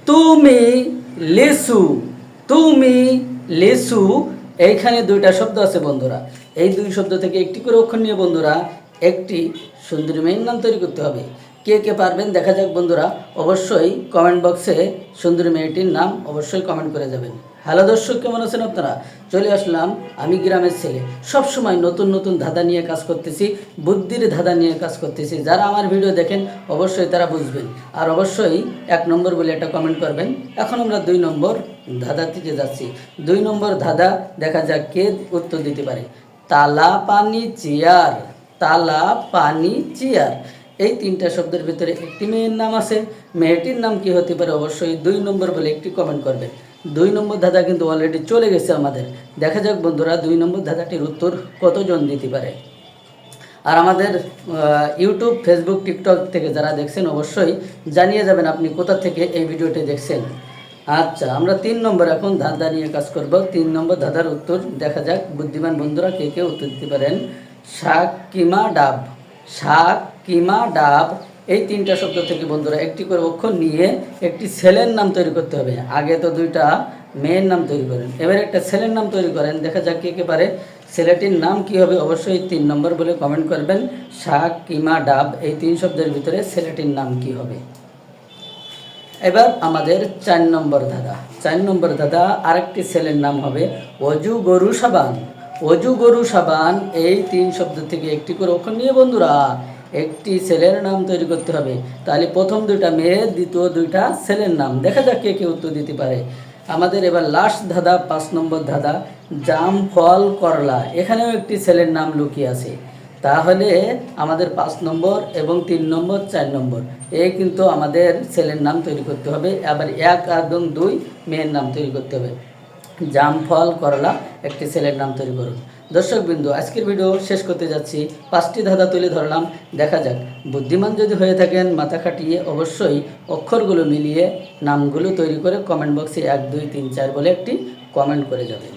তুমি লিসু, তুমি লিসু, এইখানে দুইটা শব্দ আছে বন্ধুরা। এই দুই শব্দ থেকে একটি করে অক্ষর নিয়ে বন্ধুরা একটি সুন্দরী মেয়ের নাম তৈরি করতে হবে। কে কে পারবেন দেখা যাক বন্ধুরা, অবশ্যই কমেন্ট বক্সে সুন্দরী মেয়েটির নাম অবশ্যই কমেন্ট করে যাবেন। হ্যালো দর্শক, কেমন আছেন আপনারা? চলে আসলাম আমি গ্রামের ছেলে, সবসময় নতুন নতুন ধাঁধা নিয়ে কাজ করতেছি, বুদ্ধির ধাঁধা নিয়ে কাজ করতেছি। যারা আমার ভিডিও দেখেন অবশ্যই তারা বুঝবেন, আর অবশ্যই 1 নম্বর বলে একটা কমেন্ট করবেন। এখন আমরা 2 নম্বর ধাঁধা থেকে যাচ্ছি। 2 নম্বর ধাঁধা, দেখা যাক কে উত্তর দিতে পারে। তালা পানি চেয়ার, তালা পানি চেয়ার, এই 3টা শব্দের ভিতরে একটি মেয়ের নাম আছে। মেয়েটির নাম কি হতে পারে? অবশ্যই 2 নম্বর বলে একটি কমেন্ট করবেন। 2 নম্বর ধাঁধা কিন্তু অলরেডি চলে গেছে আমাদের। দেখা যাক বন্ধুরা 2 নম্বর ধাঁধাটির উত্তর কতজন দিতে পারে। আর আমাদের ইউটিউব, ফেসবুক, টিকটক থেকে যারা দেখছেন অবশ্যই জানিয়ে যাবেন আপনি কোথা থেকে এই ভিডিওটি দেখছেন। আচ্ছা, আমরা 3 নম্বর এখন ধাঁধা নিয়ে কাজ করব। 3 নম্বর ধাঁধার উত্তর দেখা যাক বুদ্ধিমান বন্ধুরা কে কে উত্তর দিতে পারেন। শাক কিমা ডাব, শাক কিমা ডাব, এই 3টা শব্দ থেকে বন্ধুরা একটি করে অক্ষর নিয়ে একটি ছেলের নাম তৈরি করতে হবে। আগে তো 2টা মেয়ের নাম তৈরি করেন, এবার একটা ছেলের নাম তৈরি করেন। দেখা যাক কে কে পারে। ছেলেটির নাম কি হবে? অবশ্যই 3 নম্বর বলে কমেন্ট করবেন। শাক কিমা ডাব, এই 3 শব্দের ভিতরে ছেলেটির নাম কি হবে? এবার আমাদের 4 নম্বর ধাঁধা। 4 নম্বর ধাঁধা, আরেকটি ছেলের নাম হবে অজু গরু সাবান, অজু গরু সাবান, এই 3 শব্দ থেকে একটি করে অক্ষর নিয়ে বন্ধুরা একটি ছেলের নাম তৈরি করতে হবে। তাহলে প্রথম 2টা মেয়ের, দ্বিতীয় 2টা ছেলের নাম। দেখা যাক কে কে উত্তর দিতে পারে। আমাদের এবার লাস্ট ধাঁধা, 5 নম্বর ধাঁধা, জাম ফল করলা, এখানেও একটি ছেলের নাম লুকিয়ে আছে। তাহলে আমাদের 5 নম্বর এবং 3 নম্বর 4 নম্বর এই কিন্তু আমাদের ছেলের নাম তৈরি করতে হবে। আবার 1 এবং 2 মেয়ের নাম তৈরি করতে হবে। জাম ফল করলা, একটি ছেলের নাম তৈরি করুন। দর্শকবৃন্দ, আজকের ভিডিও শেষ করতে যাচ্ছি। 5টি ধাঁধা তুলে ধরলাম। দেখা যাক বুদ্ধিমান যদি হয়ে থাকেন মাথা খাটিয়ে অবশ্যই অক্ষরগুলো মিলিয়ে নামগুলো তৈরি করে কমেন্ট বক্সে 1 2 3 4 বলে একটি কমেন্ট করে যাবেন।